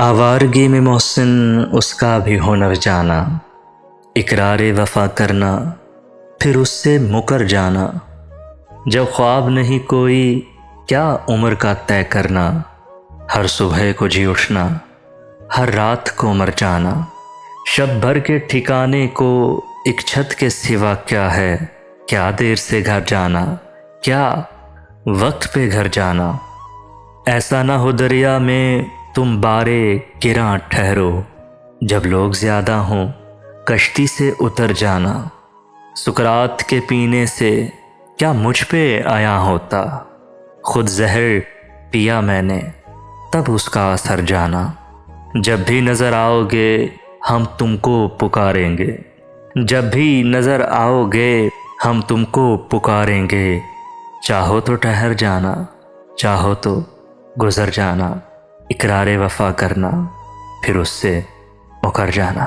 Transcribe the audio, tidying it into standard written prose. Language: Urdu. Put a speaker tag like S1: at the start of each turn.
S1: آوارگی میں محسن اس کا بھی ہنر جانا، اقرار وفا کرنا پھر اس سے مکر جانا۔ جب خواب نہیں کوئی کیا عمر کا طے کرنا، ہر صبح کو جی اٹھنا ہر رات کو مر جانا۔ شب بھر کے ٹھکانے کو ایک چھت کے سوا کیا ہے، کیا دیر سے گھر جانا، کیا وقت پہ گھر جانا۔ ایسا نہ ہو دریا میں تم بارے گراں ٹھہرو، جب لوگ زیادہ ہوں کشتی سے اتر جانا۔ سکرات کے پینے سے کیا مجھ پہ آیا ہوتا، خود زہر پیا میں نے تب اس کا اثر جانا۔ جب بھی نظر آؤ گے ہم تم کو پکاریں گے، جب بھی نظر آؤ گے ہم تم کو پکاریں گے۔ چاہو تو ٹھہر جانا، چاہو تو گزر جانا، اقرار وفا کرنا پھر اس سے مکر جانا۔